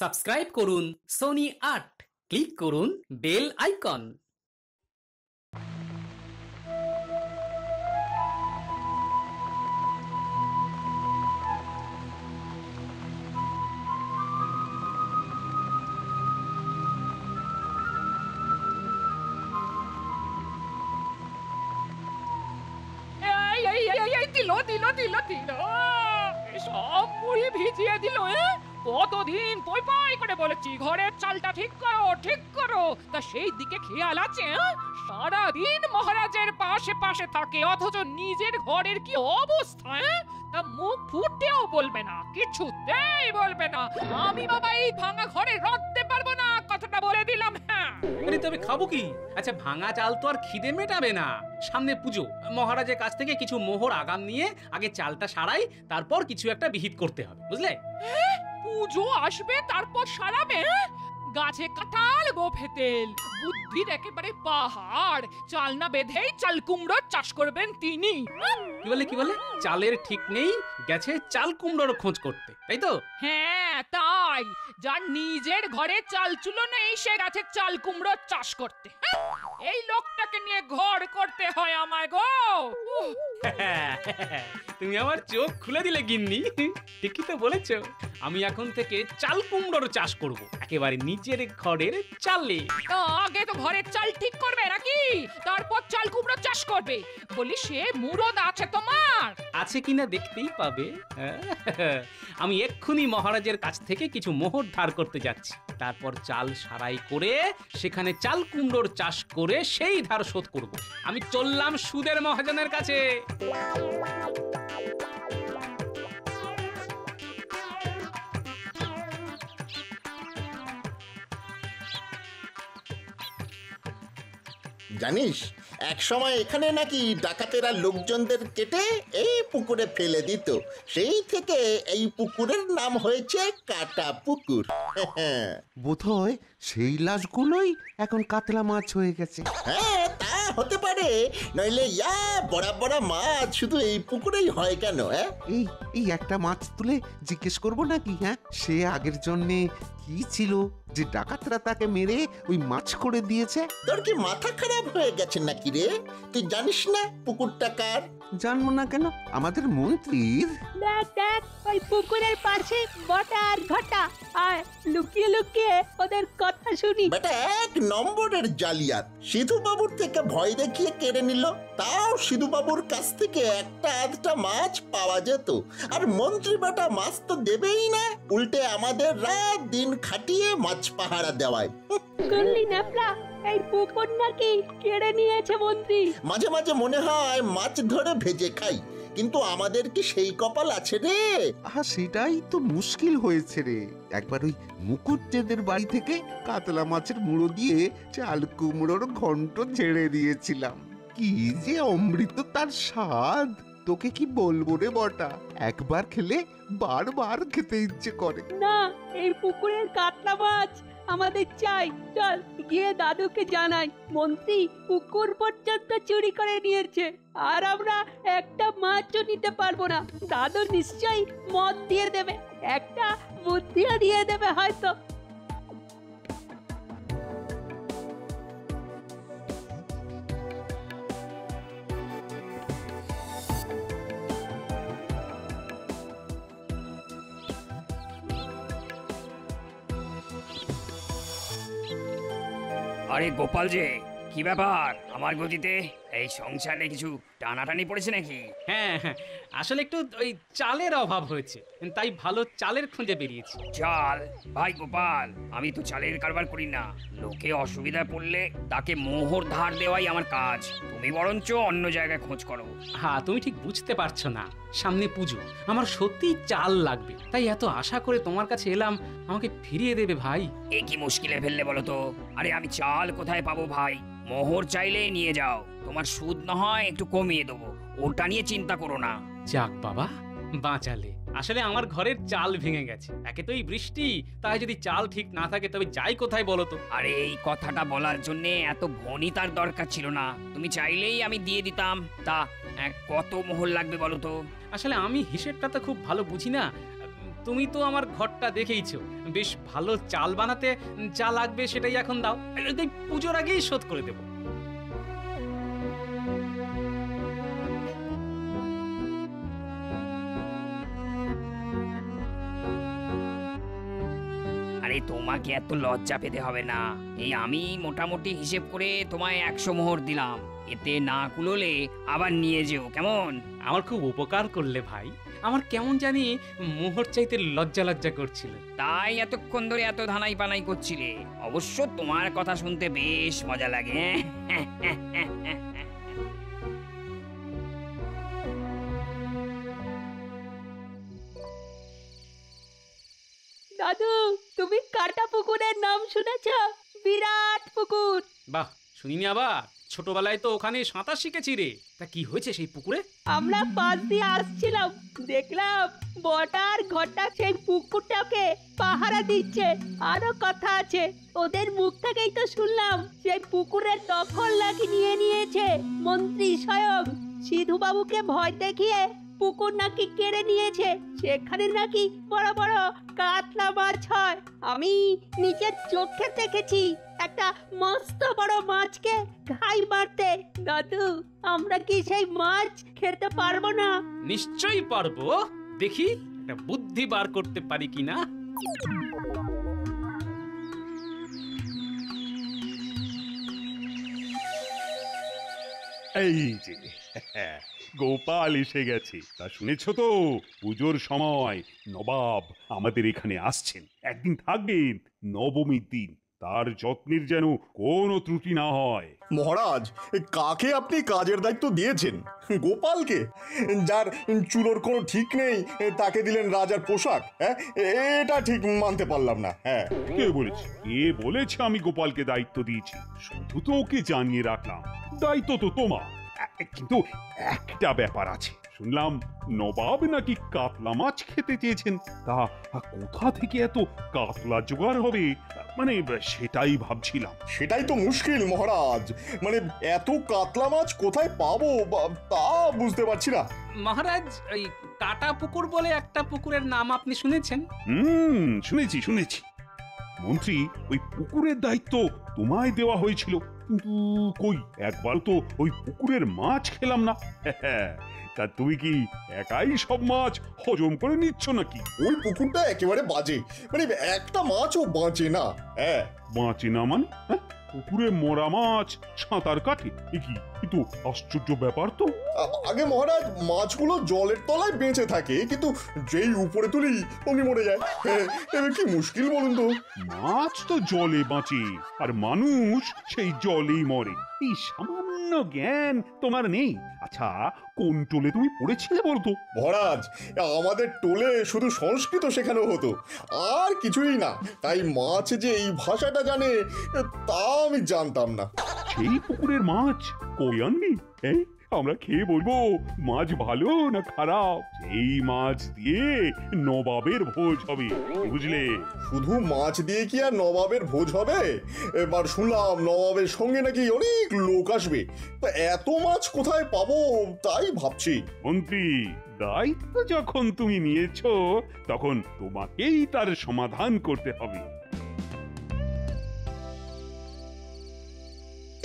Subscribe করুন Sony ৮, click করুন bell icon. সব মুড়ি ভিজিয়ে দিল। কতদিন পই পই করে বলেছি ঘরের চালটা ঠিক করো ঠিক করো, তা সেই দিকে খেয়াল আছে? সারাদিন মহারাজের পাশে পাশে থাকে অথচ নিজের ঘরের কি অবস্থা? তা মুখ ফুটেও বলবে না, কিছুতেই বলবে না আমি বাবা এই ভাঙা ঘরে রাখতে পারবো না, কথাটা বলে দিলাম। হ্যাঁ আরে তবে খাবো কি? আচ্ছা ভাঙা চাল তো আর খিদে মেটাবে না। সামনে পুজো, মহারাজের কাছ থেকে কিছু মোহর আগাম নিয়ে আগে চালটা সারাই, তারপর কিছু একটা বিহিত করতে হবে, বুঝলে? পুজো আসবে তারপর সারাবে? গাছে কাঁঠাল গোফে তেল, বুদ্ধির একেবারে পাহাড়। চাল না বেঁধেই চাল কুমড়োর চাষ করবেন তিনি। কি বলে চালের ঠিক নেই, গেছে চাল কুমড়োর খোঁজ করতে, তাই তো? হ্যাঁ তাই, যার নিজের ঘরে চাল চুলো নেই সে গাছে চাল কুমড়োর চাষ করতে। এই লোকটাকে নিয়ে ঘর করতে হয় আমায় গো। তুমি আমার চোখ খুলে দিলে গিন্নি, ঠিকই তো বলেছো। আমি এখন থেকে চাল কুমড়োর চাষ করব, একেবারে নিচের ঘরের চালে। আগে তো ঘরের চাল ঠিক করবে নাকি, তারপর চাল কুমড়ো চাষ করবে। বলি সে মুরদ আছে তোমার? আছে কিনা দেখতেই পাবে। আমি এক্ষুনি মহারাজের কাছ থেকে কিছু মোহর ধার করতে যাচ্ছি, তারপর চাল সারাই করে সেখানে চাল কুমড়োর চাষ করে সেই ধার শোধ করব। আমি চললাম সুদের মহাজনের কাছে। জানিস এক সময় এখানে নাকি ডাকাতেরা লোকজনদের কেটে এই পুকুরে ফেলে দিত, সেই থেকে এই পুকুরের নাম হয়েছে কাটা পুকুর। বোধহয় সেই লাশগুলোই এখন কাতলা মাছ হয়ে গেছে। হ্যাঁ তা হতে পারে, নইলে ইয়া বড় বড় মাছ শুধু এই পুকুরেই হয় কেন? এই এই একটা মাছ তুলে জিজ্ঞেস করবো নাকি? হ্যাঁ, সে আগের জন্মে কি ছিল যে ডাকাতরা তাকে মেরে ওই মাছ করে দিয়েছে? তোর কি মাথা খারাপ হয়ে গেছে নাকি রে? তুই জানিস না পুকুরটা কার? জানবো না কেন, আমাদের মন্ত্রীর। দেখ দেখ ওই পুকুরের পাশে বটা আর ঘটা, আর লুকিয়ে লুকিয়ে ওদের কথা শুনি। বেটা এক নম্বরের জালিয়াত। সিধু বাবুর থেকে ভয় দেখিয়ে কেড়ে নিল, তাও সিধু বাবুর কাছ থেকে একটা আধটা মাছ পাওয়া যেত, আর মন্ত্রী বেটা মাছ তো দেবেই না, উল্টে আমাদের রাত দিন খাটিয়ে মাছ পাহারা দেওয়ায়। শুনলি ন্যাপলা, এই পুকুর নাকি কেড়ে নিয়েছে মন্ত্রী। মাঝে মাঝে মনে হয় মাছ ধরে ভেজে খাই, কিন্তু আমাদের কি সেই কপাল আছে রে? সেটাই তো মুশকিল হয়েছে রে। একবার ওই মুকুটদের বাড়ি থেকে কাতলা মাছের মুড়ো দিয়ে চাল কুমড়োর ঘন্ট ছেড়ে দিয়েছিলাম, কি যে অমৃত তার স্বাদ, তোকে কি বলবো রে বটা, একবার খেলে বারবার খেতে ইচ্ছে করে। না, এই পুকুরের কাতলা মাছ আমাদের চাই। চল গিয়ে দাদুকে জানাই মন্ত্রী পুকুর পর্যন্ত চুরি করে নিয়েছে, আর আমরা একটা মাছও নিতে পারবো না। দাদু নিশ্চয়ই মদ দিয়ে দেবে, একটা বুদ্ধিও দিয়ে দেবে হয়তো। আরে গোপাল যে, কি ব্যাপার? আমার গতিতে এই সংসারে কিছু টানাটানি পড়েছে নাকি? হ্যাঁ, আসলে একটু ওই চালের অভাব হয়েছে, তাই ভালো চালের খোঁজে বেরিয়েছি। চাল? ভাই গোপাল, আমি তো চালের কারবার করি না। লোকে অসুবিধায় পড়লে তাকে মোহর ধার দেওয়াই আমার কাজ। তুমি বরঞ্চ অন্য জায়গায় খোঁজ করো। হ্যাঁ, তুমি ঠিক বুঝতে পারছো না, সামনে পুজো, আমার সত্যিই চাল লাগবে, তাই এত আশা করে তোমার কাছে এলাম, আমাকে ফিরিয়ে দেবে ভাই। এ কি মুশকিলে ফেললে বলো তো? আরে আমি চাল কোথায় পাবো ভাই? মোহর চাইলে নিয়ে যাও, তোমার সুদ না হয় একটু কমিয়ে দেবো, ওটা নিয়ে চিন্তা করো না। যাক বাবা, বাঁচালে। আসলে আমার ঘরের চাল ভেঙে গেছে, একে তো এই বৃষ্টি, তাই যদি চাল ঠিক না থাকে তবে যাই কোথায় বলো তো? আরে এই কথাটা বলার জন্য এত ভনিতার দরকার ছিল না, তুমি চাইলেই আমি দিয়ে দিতাম। তা কত মোহর লাগবে বলো তো? আসলে আমি হিসেবটা তো খুব ভালো বুঝি না, তুমি তো আমার ঘরটা দেখেইছো, বেশ ভালো চাল বানাতে যা লাগবে সেটাই এখন দাও, এই পুজোর আগেই শোধ করে দেবো। আরে তোমাকে এত লজ্জা পেতে হবে না। এই আমি মোটামুটি হিসেব করে তোমায় 100 মোহর দিলাম, এতে না কুলোলে আবার নিয়ে যেও, কেমন? আমার খুব উপকার করলে ভাই, আমার কেমন জানি মোহর চাইতে লজ্জা লজ্জা করছিল। তাই এতক্ষণ ধরে এত ধানাই পানাই করছিলে। অবশ্য তোমার কথা শুনতে বেশ মজা লাগে। দাদু, তুমি কাটা পুকুরের নাম শুনেছ? বিরাট পুকুর। বাহ, শুনিনি আবার। ছোটবেলায় তো ওখানে সাঁতার শিখেছি রে। তা কি হয়েছে সেই পুকুরে? আমরা পাশ দিয়ে আসছিলাম, দেখলাম বটার ঘরটা সেই পুকুরটাকে পাহারা দিচ্ছে। আরো কথা আছে, ওদের মুখ থেকেই তো শুনলাম সেই পুকুরের দখল নাকি নিয়ে নিয়েছে মন্ত্রী স্বয়ং। সিধু বাবুকে ভয় দেখিয়ে পুকুর নাকি কেড়ে নিয়েছে, সেখানে নাকি বড় বড় কাতলা মাছ হয়। আমি নিজের চোখে দেখেছি একটা মস্ত বড় মাছকে ঘাই মারতে। দাদু, আমরা কি সেই মাছ খেতে পারবো না? নিশ্চয়ই পারবো, দেখি একটা বুদ্ধি বার করতে পারি কিনা। এই যে গোপাল এসে গেছে, তা শুনেছ তো? পুজোর সময় নবাব আমাদের এখানে আসছেন, একদিন থাকবেন, নবমীর দিন। তার যত্নের যেন কোনো ত্রুটি না হয়। মহারাজ, কাকে আপনি কাজের দায়িত্ব দিয়েছেন? গোপালকে, যার চুলোর কোনো ঠিক নেই তাকে দিলেন রাজার পোশাক? হ্যাঁ, এটা ঠিক মানতে পারলাম না। হ্যাঁ, কে বলেছে? বলেছে আমি গোপালকে দায়িত্ব দিয়েছি? শুধু তো ওকে জানিয়ে রাখলাম, দায়িত্ব তো তোমার। কিন্তু একটা ব্যাপার আছে, শুনলাম নবাব নাকি কাতলা মাছ খেতে চেয়েছেন। তা কোথা থেকে এত কাতলা জোগাড় হবে, মানে সেটাই ভাবছিলাম। সেটাই তো মুশকিল মহারাজ, মানে এত কাতলা মাছ কোথায় পাবো তা বুঝতে পারছি না। মহারাজ, ওই কাটা পুকুর বলে একটা পুকুরের নাম আপনি শুনেছেন? শুনেছি শুনেছি। মন্ত্রী, ওই পুকুরের দায়িত্ব তোমায় দেওয়া হয়েছিল, কিন্তু কই একবার তো ওই পুকুরের মাছ খেলাম না। তা তুমি কি একাই সব মাছ হজম করে নিচ্ছ নাকি? ওই পুকুরটা একেবারে বাজে, মানে একটা মাছও বাঁচে না। হ্যাঁ, বাঁচে না মানে? পুকুরে মরা মাছ সাঁতার কাটে? কি কিন্তু আশ্চর্য ব্যাপার তো। আগে মহারাজ, মাছগুলো জলের তলায় বেঁচে থাকে, কিন্তু যেই উপরে তুলি অমনি মরে যায়। এবার কি মুশকিল বলুন তো। মাছ তো জলে বাঁচে, আর মানুষ সেই জলেই মরে। এই সামান্য জ্ঞান তোমার নেই? আচ্ছা, কোন টোলে তুমি পড়েছিলে বলতো? মহারাজ, আমাদের টোলে শুধু সংস্কৃত শেখানো হতো, আর কিছুই না। তাই মাছ যে এই ভাষাটা জানে তা আমি জানতাম না। সেই পুকুরের মাছ কই আনবি? আমরা খেয়ে বলবো মাছ ভালো না খারাপ। এই মাছ দিয়ে নবাবের ভোজ হবে, বুঝলে? শুধু মাছ দিয়ে কি আর নবাবের ভোজ হবে? এবার শুনলাম নবাবের সঙ্গে নাকি অনেক লোক আসবে, তা এত মাছ কোথায় পাবো তাই ভাবছি। মন্ত্রী, দায়িত্ব যখন তুমি নিয়েছো, তখন তোমাকেই তার সমাধান করতে হবে।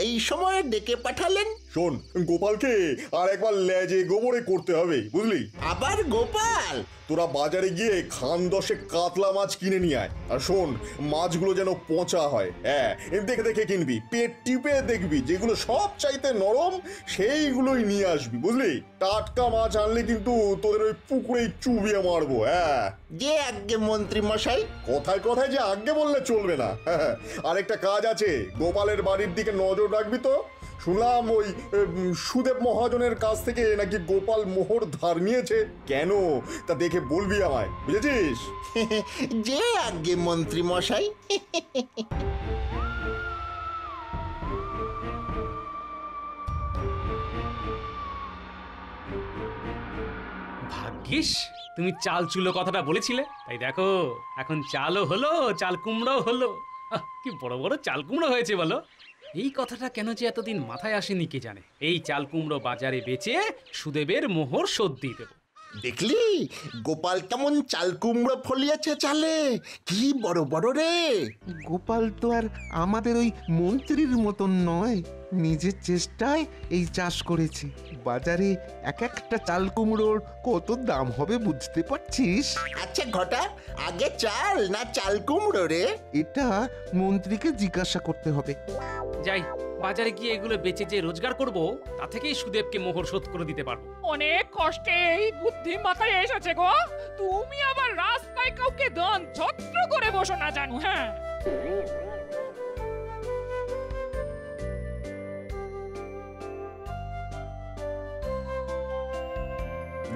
এই সময় ডেকে পাঠালেন? শোন, গোপালকে আর একবার লেজে গোবরে করতে হবে, বুঝলি? আবার গোপাল? তোরা বাজারে গিয়ে খান 10 কাতলা মাছ কিনে নিয়ে আয়। আর শোন, মাছগুলো যেন পচা হয়। হ্যাঁ, দেখে দেখে কিনবি, পেট টিপে দেখবি, যেগুলো সব চাইতে নরম সেইগুলোই নিয়ে আসবি, বুঝলি? টাটকা মাছ আনলে কিন্তু তোদের ওই পুকুরেই চুবিয়ে মারবো। হ্যাঁ, যে আজ্ঞে মন্ত্রী মশাই। কথায় কথায় যে আজ্ঞে বললে চলবে না। আরেকটা কাজ আছে, গোপালের বাড়ির দিকে নজর রাখবি তো। শুনলাম ওই সুদেব মহাজনের কাছ থেকে নাকি গোপাল মোহর ধার নিয়েছে। কেন তা দেখে বলবি আমায়, বুঝেছিস? যে আজ্ঞে মন্ত্রী মশাই। ভাগ্যিস তুমি চাল চুলো কথাটা বলেছিলে, তাই দেখো এখন চালও হলো, চাল কুমড়োও হলো। কি বড় বড় চাল কুমড়ো হয়েছে বলো। এই কথাটা কেন যে এতদিন মাথায় আসেনি কে জানে। এই চাল কুমড়ো বাজারে বেচে সুদেবের মোহর শোধ দিয়ে দেবো। দেখলি গোপাল কেমন চাল কুমড়ো ফলিয়েছে চালে, কি বড় বড় রে। গোপাল তো আর আমাদের ওই মন্ত্রীর মতন নয়, নিজের চেষ্টায় এই চাষ করেছে। বাজারে এক একটা চাল কুমড়োর কত দাম হবে বুঝতে পারছিস? আচ্ছা ঘটা, আগে চাল না চাল কুমড়ো রে? এটা মন্ত্রীকে জিজ্ঞাসা করতে হবে। যাই, বাজারে গিয়ে এগুলো বেচে যে রোজগার করব তা থেকেই সুদেবকে মোহর শোধ করে দিতে পারবো। অনেক কষ্টে এই বুদ্ধি মাথায় এসেছে গো। তুমি আবার রাস্তায় কাউকে দান ছত্র করে বসো না জানো। হ্যাঁ,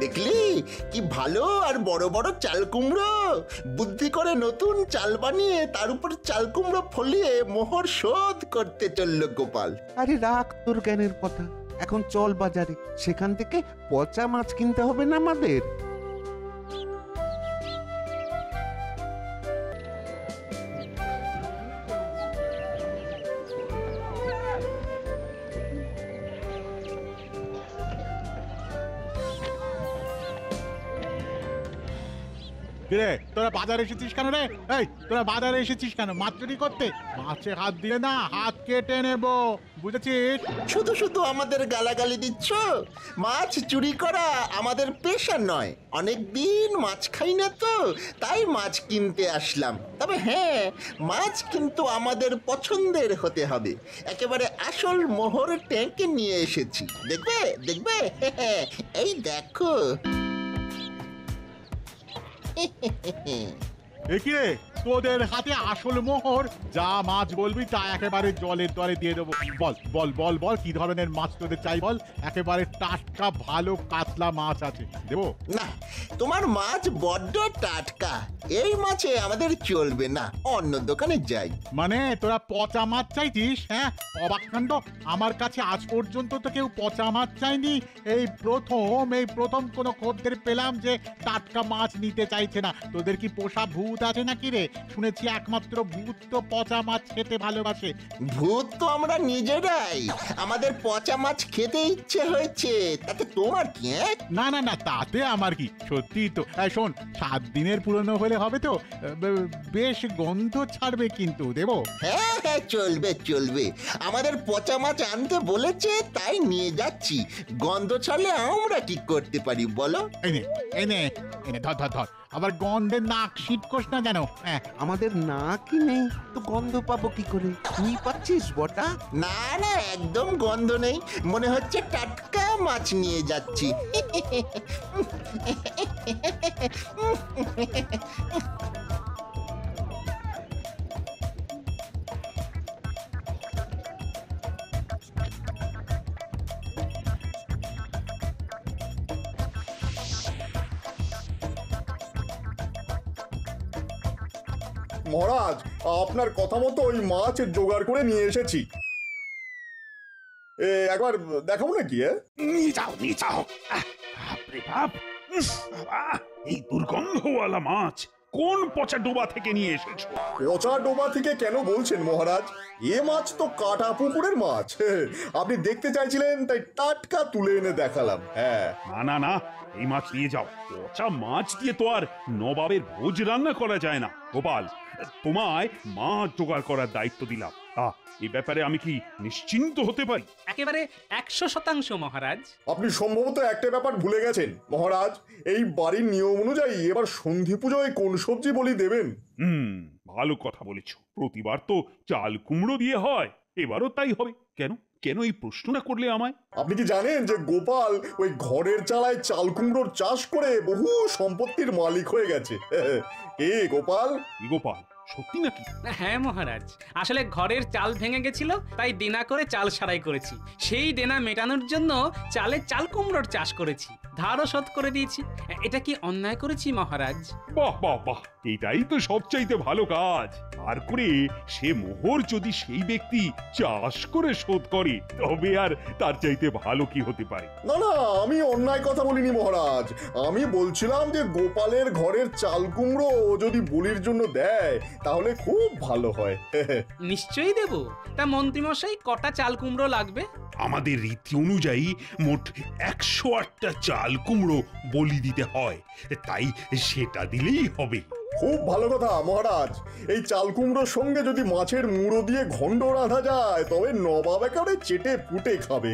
দেখলি কি ভালো আর বড় বড় চাল কুমড়ো। বুদ্ধি করে নতুন চাল বানিয়ে তার উপর চাল কুমড়ো ফলিয়ে মোহর শোধ করতে চললো গোপাল। আরে রাখ তোর জ্ঞানের কথা, এখন চল বাজারে, সেখান থেকে পচা মাছ কিনতে হবে না আমাদের? কিরে তোরা বাজারে এসেছিস কেন রে? এই তোরা বাজারে এসেছিস কেন? মাছ চুরি করতে? মাছে হাত দিলে না হাত কেটে নেব, বুঝেছিস? শুধু শুধু আমাদের গালাগালি দিচ্ছ? মাছ চুরি করা আমাদের পেশা নয়, অনেক দিন মাছ খাই না তো, তাই মাছ কিনতে আসলাম। তবে হ্যাঁ, মাছ কিন্তু আমাদের পছন্দের হতে হবে। একেবারে আসল মোহর ট্যাঙ্কে নিয়ে এসেছি, দেখবে দেখবে। এই দেখো। একিরে তোদের হাতে আসল মোহর, যা মাছ বলবি তা একেবারে জলের দরে দিয়ে দেবো। বল বল বল বল কি ধরনের মাছ তোদের চাই বল? একেবারে টাটকা ভালো কাতলা মাছ আছে, দেবো? না, তোমার মাছ বড্ড টাটকা, এই মাছে আমাদের চলবে না, অন্য দোকানে যাই। মানে তোরা পচা মাছ চাইছিস? হ্যাঁ, অবাক কাণ্ড, আমার কাছে আজ পর্যন্ত তো কেউ পচা মাছ চাইনি। এই প্রথম কোনো খদ্দের পেলাম যে টাটকা মাছ নিতে চাইছে না। তোদের কি পোষা ভূত আছে নাকি রে? শুনেছি একমাত্র ভূত তো পচা মাছ খেতে ভালোবাসে। ভূত তো আমরা নিজেরাই, আমাদের পচা মাছ খেতে ইচ্ছে হয়েছে, তাতে তোমার কি? না না না, তাতে আমার কি, সত্যি তো। শোন, 7 দিনের পুরনো হলে হবে তো? বেশ গন্ধ ছাড়বে কিন্তু, দেবো? হ্যাঁ হ্যাঁ, চলবে চলবে, আমাদের পচা মাছ আনতে বলেছে তাই নিয়ে যাচ্ছি। গন্ধ ছাড়লে আমরা কি করতে পারি বলো? এনে এনে এনে ধর ধর ধর, আবার গন্ধে নাক শীতকোষ না যেন। হ্যাঁ, আমাদের নাকই নেই তো গন্ধ পাবো কি করে? তুই পাচ্ছিস বটা? না না, একদম গন্ধ নেই, মনে হচ্ছে টাটকা মাছ নিয়ে যাচ্ছি। মহারাজ, আপনার কথা মতো ওই মাছ জোগাড় করে নিয়ে এসেছি। একবার দেখাবো নাকি? নিয়ে যাও। বাপরে বাপ, বাবা, এই দুর্গন্ধওয়ালা মাছ কোন পচা ডোবা থেকে নিয়ে এসেছো? পচা ডোবা থেকে কেন বলছেন মহারাজ? এ মাছ তো কাটা পুকুরের মাছ। আপনি দেখতে চাইছিলেন তাই টাটকা তুলে এনে দেখালাম। হ্যাঁ, না না, এই মাছ নিয়ে যাও। পচা মাছ দিয়ে তো আর নবাবের ভোজ রান্না করা যায় না। গোপাল, তোমায় মাছ জোগাড় করার দায়িত্ব দিলাম। এই ব্যাপারে আমি কি নিশ্চিন্ত হতে পারি? একেবারে 100% মহারাজ। আপনি সম্ভবত একটা ব্যাপার ভুলে গেছেন মহারাজ। এই বাড়ির নিয়ম অনুযায়ী এবার সন্ধি পুজোয় কোন সবজি বলি দেবেন? ভালো কথা বলেছো। প্রতিবার তো চাল কুমড়ো দিয়ে হয়, এবারও তাই হবে। কেন কেন এই প্রশ্নটা করলে আমায়? আপনি কি জানেন যে গোপাল ওই ঘরের চালায় চাল কুমড়োর চাষ করে বহু সম্পত্তির মালিক হয়ে গেছে? গোপাল? গোপাল, সত্যি নাকি? হ্যাঁ মহারাজ, আসলে ঘরের চাল ভেঙে গেছিল, তাই দেনা করে চাল সারাই করেছি। সেই দেনা মেটানোর জন্য চালে চাল কুমড়োর চাষ করেছি, ধারও শোধ করে দিয়েছি। এটা কি অন্যায় করেছি মহারাজ? বাহ বাহ বাহ, এটাই তো সবচাইতে ভালো কাজ। ধার করে সে মোহর যদি সেই ব্যক্তি চাষ করে শোধ করে তবে আর তার চাইতে ভালো কি হতে পারে? না না, আমি অন্যায় কথা বলিনি মহারাজ। আমি বলছিলাম যে গোপালের ঘরের চাল কুমড়ো যদি বলির জন্য দেয় তাহলে খুব ভালো হয়। নিশ্চয়ই দেব। তা মন্ত্রীমশাই কটা চাল কুমড়ো লাগবে? আমাদের রীতি অনুযায়ী মোট 108টা চাল কুমড়ো বলি দিতে হয়, তাই সেটা দিলেই হবে। খুব ভালো কথা মহারাজ। এই চাল কুমড়োর সঙ্গে যদি মাছের মুড়ো দিয়ে ঘন্ট রাঁধা যায় তবে নবাব একেবারে চেটে পুটে খাবে।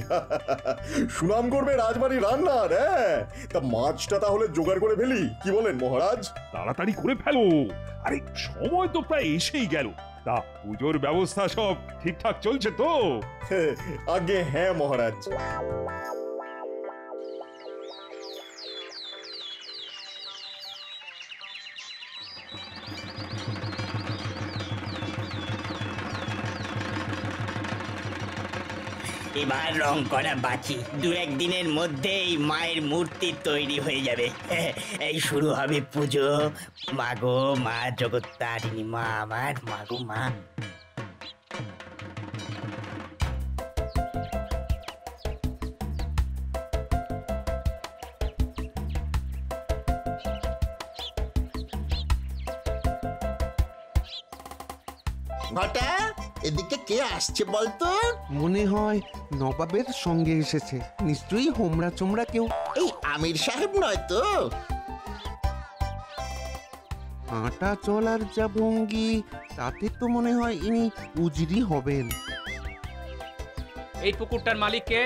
সুনাম করবে রাজবাড়ির রান্নার। হ্যাঁ, তা মাছটা তাহলে জোগাড় করে ফেলি, কি বলেন মহারাজ? তাড়াতাড়ি করে ফেলো, আরে সময় তো প্রায় এসেই গেল। তা পুজোর ব্যবস্থা সব ঠিকঠাক চলছে তো? আগে হ্যাঁ মহারাজ। এবার রং করা বাকি, দু একদিনের মধ্যেই মায়ের মূর্তি তৈরি হয়ে যাবে। এই শুরু হবে পুজো। মাগো মা জগত্তারিণী মা, আমার মাগো মা। ঘটা, এদিকে কে আসছে বলতো? মনে হয় নবাবের সঙ্গে এসেছে, নিশ্চয়ই হোমরা চোমরা কেউ। এই আমির সাহেব নয় তো? হাঁটা চলার যা ভঙ্গি, তাতে তো মনে হয় ইনি উজিরি হবেন। এই পুকুরটার মালিক কে?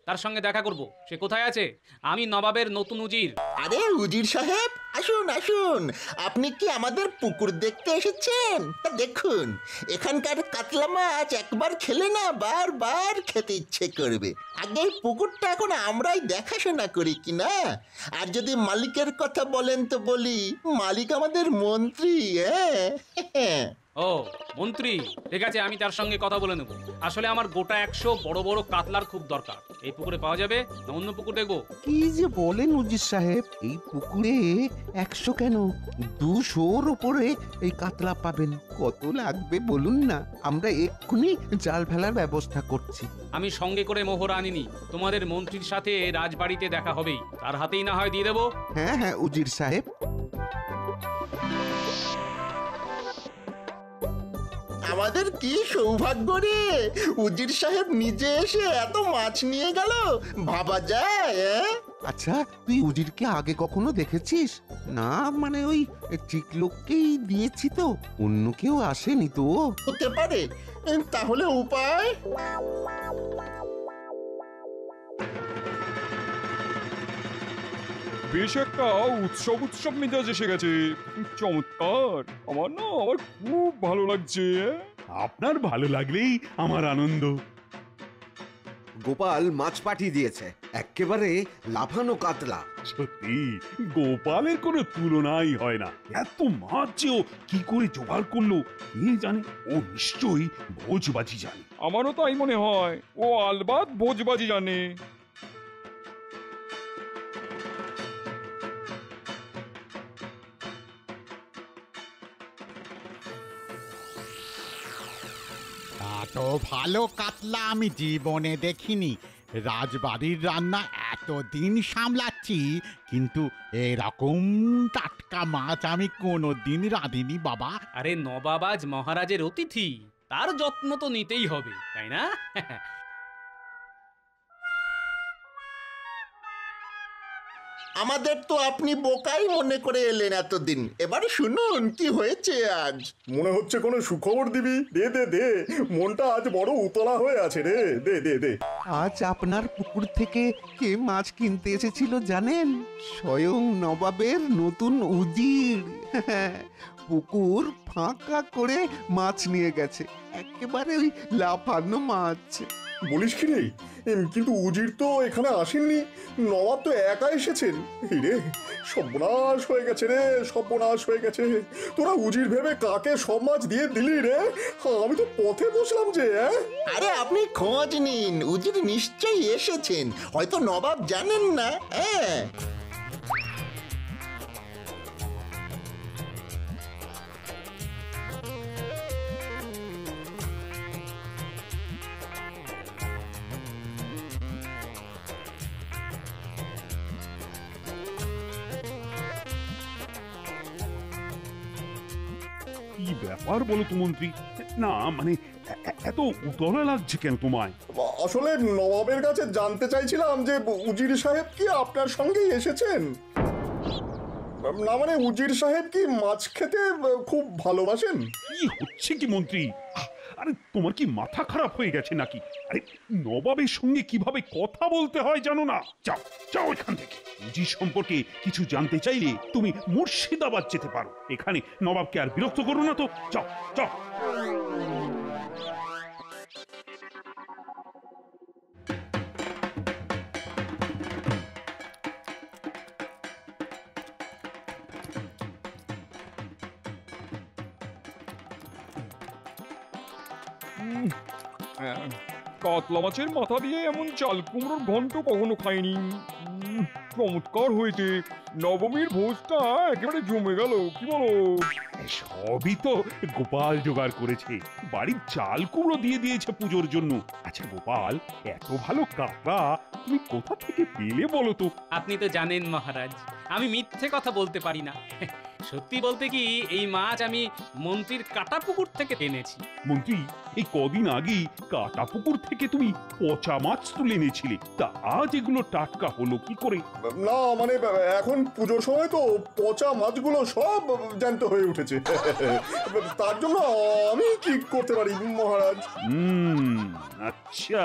তার সঙ্গে দেখা করব। সে কোথায় আছে? আমি নবাবের নতুন উজির। আরে উজির সাহেব, আসুন আসুন। আপনি কি আমাদের পুকুর দেখতে এসেছেন? তা দেখুন, এখানকার কাতলা মাছ একবার খেলে না বারবার খেতে ইচ্ছে করবে। আগে এই পুকুরটা এখন আমরাই দেখাশোনা করি কি না? আর যদি মালিকের কথা বলেন তো বলি, মালিক আমাদের মন্ত্রী। হ্যাঁ ও মন্ত্রী, ঠিক আছে, আমি তার সঙ্গে কথা বলে নেব। আসলে আমার গোটা 100 বড় বড় কাতলার খুব দরকার। এই পুকুরে পাওয়া যাবে না অন্য পুকুর দেখবো? কি যে বলেন উজির সাহেব, এই পুকুরে 100 কেন 200-র উপরে এই কাতলা পাবেন। কত লাগবে বলুন না, আমরা এক্ষুনি জাল ফেলার ব্যবস্থা করছি। আমি সঙ্গে করে মোহর আনিনি। তোমাদের মন্ত্রীর সাথে রাজবাড়িতে দেখা হবেই, তার হাতেই না হয় দিয়ে দেবো। হ্যাঁ হ্যাঁ উজির সাহেব। আমাদের কি সৌভাগ্য রে, উজির সাহেব নিজে এসে এত মাছ নিয়ে গেল, ভাবা যায়? আচ্ছা, তুই উজিরকে আগে কখনো দেখেছিস? না মানে ওই ঠিক লোককেই দিয়েছি তো, অন্য কেউ আসেনি তো? হতে পারে, তাহলে উপায়? বেশ একটা উৎসব উৎসব মেজাজ এসে গেছে। চমৎকার, আমার খুব ভালো লাগছে। আপনার ভালো লাগলেই আমার আনন্দ। গোপাল মাছ পাঠিয়ে দিয়েছে, একেবারে লাফানো কাতলা। সত্যি গোপালের কোনো তুলনাই হয় না। এত মাছ যে ও কি করে জোগাড় করলো কে জানে। ও নিশ্চয়ই ভোজবাজি জানে। আমারও তাই মনে হয়, ও আলবাত ভোজবাজি জানে। এত ভালো কাতলা আমি জীবনে দেখিনি। রাজবাড়ির রান্না এতদিন সামলাচ্ছি, কিন্তু এরকম টাটকা মাছ আমি কোনোদিন রাঁধিনি বাবা। আরে নবাবাজ মহারাজের অতিথি, তার যত্ন তো নিতেই হবে, তাই না? আমাদের তো আপনি বোকাই মনে করে এলেন এতদিন। এবার শুনুন কি হয়েছে আজ। মনে হচ্ছে কোনো সুখবর দিবি। দে দে দে, মনটা আজ বড় উতলা হয়ে আছে রে। দে দে দে। আজ আপনার পুকুর থেকে কে মাছ কিনতে এসেছিল জানেন? স্বয়ং নবাবের নতুন উজির। পুকুর ফাঁকা করে মাছ নিয়ে গেছে, একেবারে ওই লাফানো মাছ। বলিস কি রে? কিন্তু উজির তো এখানে আসেননি, নবাব তো একা এসেছেন। রে সর্বনাশ হয়ে গেছে রে, সর্বনাশ হয়ে গেছে। তোরা উজির ভেবে কাকে সব মাছ দিয়ে দিলি রে? আমি তো পথে বসলাম যে। আরে আপনি খোঁজ নিন, উজির নিশ্চয়ই এসেছেন, হয়তো নবাব জানেন না। কি ব্যাপার বলো তো মন্ত্রী? না মানে এত উতলা লাগছে কেন তোমায়? আসলে নবাবের কাছে জানতে চাইছিলাম যে উজির সাহেব কি আপনার সঙ্গেই এসেছেন। না মানে উজির সাহেব কি মাছ খেতে খুব ভালোবাসেন? কি হচ্ছে কি মন্ত্রী? আরে তোমার কি মাথা খারাপ হয়ে গেছে নাকি? আরে নবাবের সঙ্গে কিভাবে কথা বলতে হয় জানো না? যাও যাও এখান থেকে। উজির সম্পর্কে কিছু জানতে চাইলে তুমি মুর্শিদাবাদ যেতে পারো। এখানে নবাবকে আর বিরক্ত করো না তো। যাও যাও। কাতলা মাছের মাথা দিয়ে এমন চাল কুমড়োর ঘন্ট কখনো খাইনি। চমৎকার হয়েছে। নবমীর ভোজটা একেবারে জমে গেল, কি বলো? সবই তো গোপাল জোগাড় করেছে। বাড়ির চাল কুমড়ো দিয়ে দিয়েছে পুজোর জন্য। আচ্ছা গোপাল, এত ভালো কাতলা তুমি কোথা থেকে পেলে বলো তো? আপনি তো জানেন মহারাজ, আমি মিথ্যে কথা বলতে পারি না। সত্যি বলতে কি, এই মাছ আমি মন্ত্রীর কাটা পুকুর থেকে এনেছি। মন্ত্রী, এই কদিন আগেই কাটা পুকুর থেকে তুমি পচা মাছ তুলে এনেছিলে, তা আজ এগুলো টাটকা হলো কি করে? না মানে এখন পুজোর সময় তো পচা মাছগুলো সব জ্যান্ত হয়ে উঠেছে। তার জন্য আমি কি করতে পারি মহারাজ? আচ্ছা,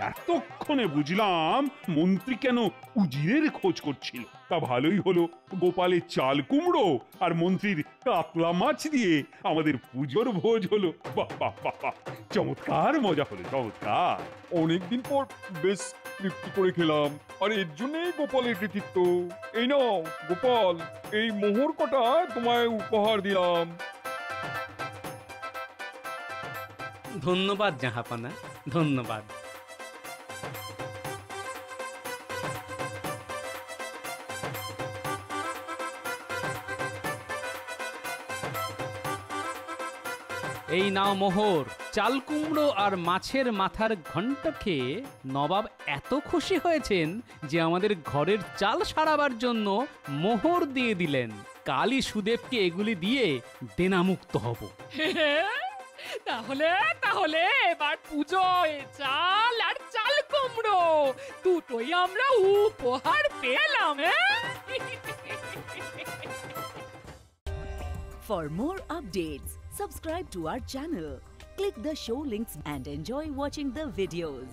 এতক্ষণে বুঝলাম মন্ত্রী কেন উজিরের খোঁজ করছিল। তা ভালোই হলো, গোপালের চাল কুমড়ো আর মন্ত্রীর কাতলা মাছ দিয়ে আমাদের পুজোর ভোজ হলো। বাহ বাহ বাহ বাহ, চমৎকার মজা হলো, চমৎকার। অনেকদিন পর বেশ তৃপ্তি করে খেলাম, আর এর জন্যই গোপালের কৃতিত্ব। এই নাও গোপাল, এই মোহর কটা তোমায় উপহার দিলাম। ধন্যবাদ জাহাপানা, ধন্যবাদ। এই নাও মোহর। চাল কুমড়ো আর মাছের মাথার ঘন্ট খেয়ে নবাব এত খুশি হয়েছেন যে আমাদের ঘরের চাল সারাবার জন্য মোহর দিয়ে দিলেন। কালই সুদেবকে এগুলি দিয়ে দেনামুক্ত হব। তাহলে তাহলে এবার পুজোয় চাল আর চাল কুমড়ো দুটোই আমরা উপহার পেলাম। For more updates, subscribe to our channel, click the show links and enjoy watching the videos.